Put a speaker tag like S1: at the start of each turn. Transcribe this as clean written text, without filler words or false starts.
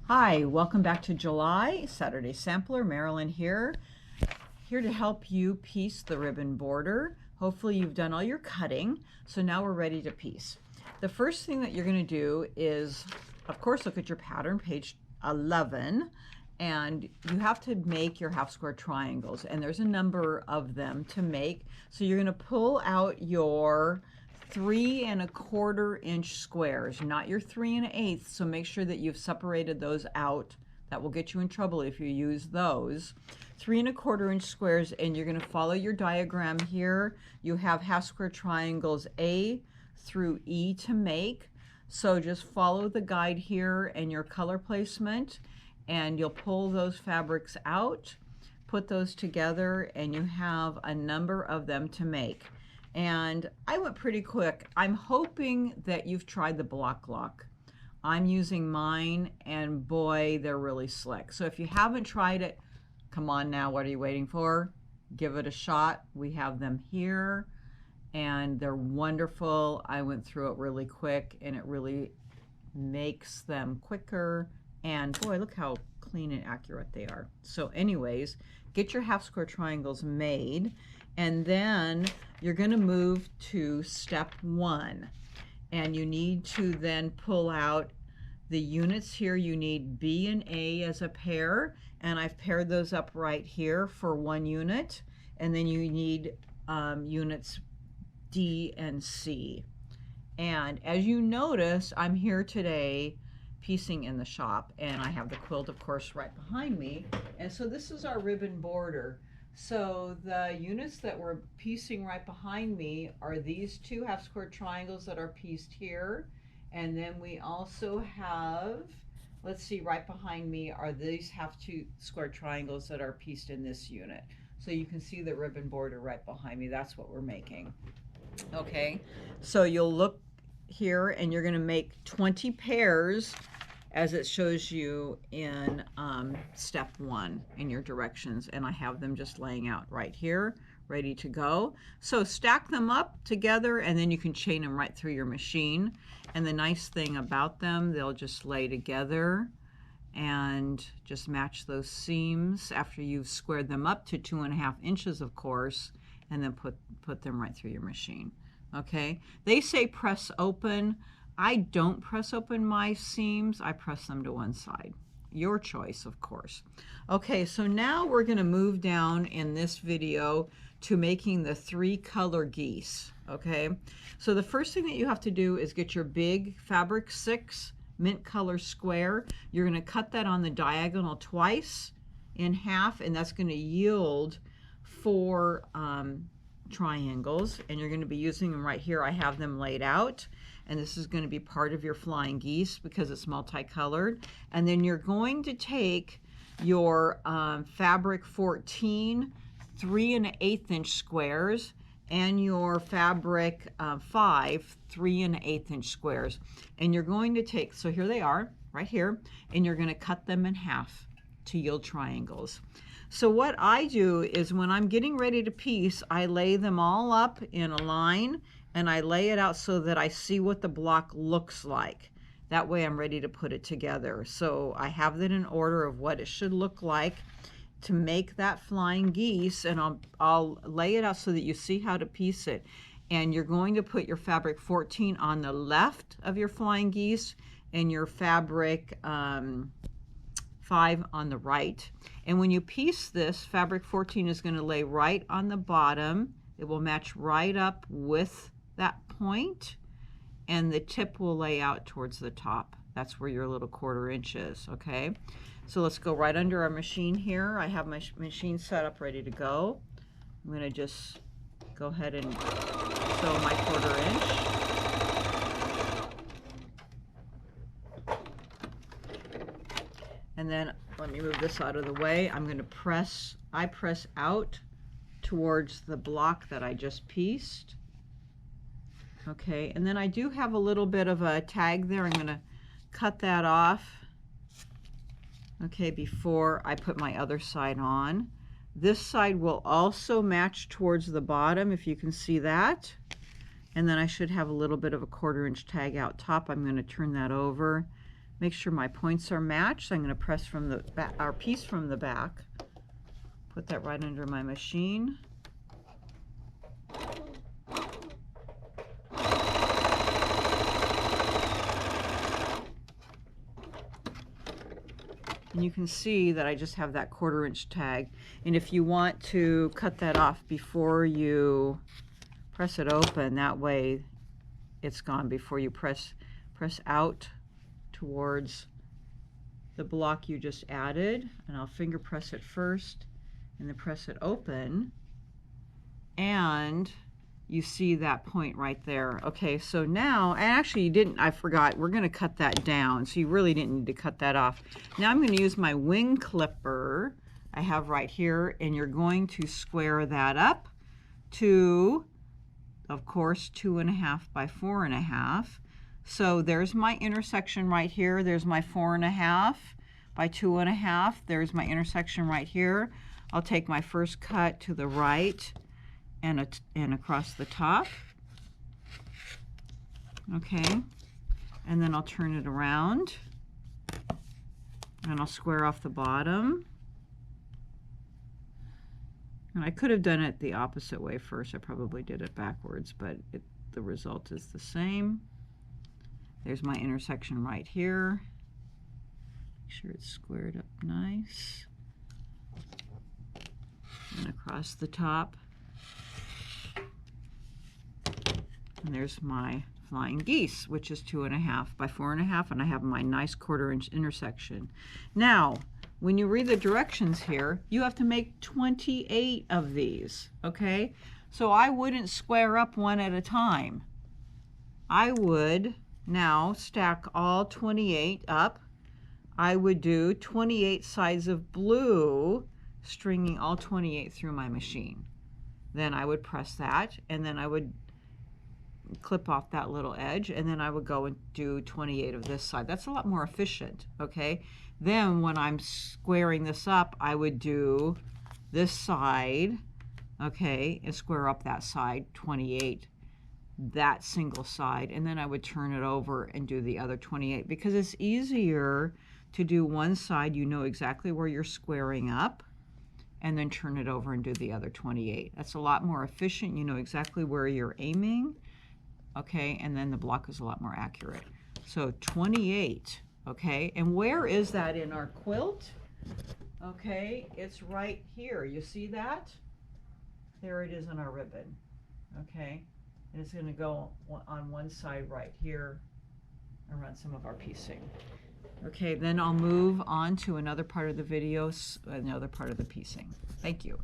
S1: Hi, welcome back to July, Saturday Sampler. Marilyn here to help you piece the ribbon border. Hopefully you've done all your cutting, so now we're ready to piece. The first thing that you're going to do is, of course, look at your pattern, page 11, and you have to make your half square triangles, and there's a number of them to make. So you're going to pull out your 3 1/4 inch squares, not your 3 1/8. So make sure that you've separated those out. That will get you in trouble if you use those. 3 1/4 inch squares, and you're going to follow your diagram here. You have half square triangles A through E to make. So just follow the guide here and your color placement, and you'll pull those fabrics out, put those together, and you have a number of them to make. And I went pretty quick. I'm hoping that you've tried the block lock. I'm using mine, and boy, they're really slick. So if you haven't tried it, come on now, what are you waiting for? Give it a shot. We have them here, and they're wonderful. I went through it really quick, and it really makes them quicker. And boy, look how clean and accurate they are. So anyways, get your half square triangles made, and then you're going to move to step 1. And you need to then pull out the units here. You need B and A as a pair, and I've paired those up right here for 1 unit. And then you need units D and C. And as you notice, I'm here today piecing in the shop, and I have the quilt, of course, right behind me. And so this is our ribbon border. So the units that we're piecing right behind me are these 2 half square triangles that are pieced here. And then we also have, let's see, right behind me are these half square triangles that are pieced in this unit. So you can see the ribbon border right behind me. That's what we're making. Okay, so you'll look here, and you're going to make 20 pairs as it shows you in step 1 in your directions, and I have them just laying out right here, ready to go. So stack them up together, and then you can chain them right through your machine. And the nice thing about them, they'll just lay together and just match those seams after you've squared them up to 2.5 inches, of course, and then put them right through your machine. Okay, they say press open. I don't press open my seams. I press them to one side. Your choice, of course. Okay, so now we're going to move down in this video to making the 3 color geese. Okay, so the first thing that you have to do is get your big fabric 6 mint color square. You're going to cut that on the diagonal twice in half, and that's going to yield 4 triangles, and you're going to be using them right here. I have them laid out, and this is going to be part of your flying geese because it's multicolored. And then you're going to take your fabric 14 3 1/8 inch squares and your fabric 5 3 1/8 inch squares, and you're going to take, so here they are right here, and you're going to cut them in half to yield triangles. So what I do is when I'm getting ready to piece, I lay them all up in a line, and I lay it out so that I see what the block looks like. That way I'm ready to put it together. So I have that in order of what it should look like to make that flying geese, and I'll lay it out so that you see how to piece it. And you're going to put your fabric 14 on the left of your flying geese and your fabric 5 on the right. And when you piece this, fabric 14 is going to lay right on the bottom. It will match right up with that point, and the tip will lay out towards the top. That's where your little 1/4 inch is. Okay, so let's go right under our machine here. I have my machine set up ready to go. I'm going to just go ahead and sew my 1/4 inch. And then let me move this out of the way. I'm going to press out towards the block that I just pieced. Okay, and then I do have a little bit of a tag there. I'm going to cut that off, okay, before I put my other side on. This side will also match towards the bottom, if you can see that. And then I should have a little bit of a 1/4 inch tag out top. I'm going to turn that over Make sure my points are matched. I'm going to press from the back, our piece from the back. Put that right under my machine. And you can see that I just have that 1/4 inch tag. And if you want to cut that off before you press it open, that way it's gone before you press out towards the block you just added. And I'll finger press it first and then press it open. And you see that point right there. Okay, so now, and actually you didn't, I forgot, we're gonna cut that down, so you really didn't need to cut that off. Now I'm gonna use my wing clipper I have right here, and you're going to square that up to, of course, 2.5 by 4.5. So there's my intersection right here. There's my 4.5 by 2.5. There's my intersection right here. I'll take my first cut to the right and across the top. Okay, and then I'll turn it around and I'll square off the bottom. And I could have done it the opposite way first. I probably did it backwards, but the result is the same. There's my intersection right here. Make sure it's squared up nice. And across the top. And there's my flying geese, which is 2.5 by 4.5, and I have my nice 1/4 inch intersection. Now, when you read the directions here, you have to make 28 of these, okay? So I wouldn't square up one at a time. I would now stack all 28 up. I would do 28 sides of blue, stringing all 28 through my machine. Then I would press that, and then I would clip off that little edge, and then I would go and do 28 of this side. That's a lot more efficient, okay? Then when I'm squaring this up, I would do this side, okay, and square up that side, 28, that single side, and then I would turn it over and do the other 28, because it's easier to do one side, you know exactly where you're squaring up, and then turn it over and do the other 28. That's a lot more efficient. You know exactly where you're aiming. Okay, and then the block is a lot more accurate. So 28, okay, and where is that in our quilt? Okay, it's right here. You see that? There it is in our ribbon, okay? And it's gonna go on one side right here around some of our piecing. Okay, then I'll move on to another part of the video, another part of the piecing. Thank you.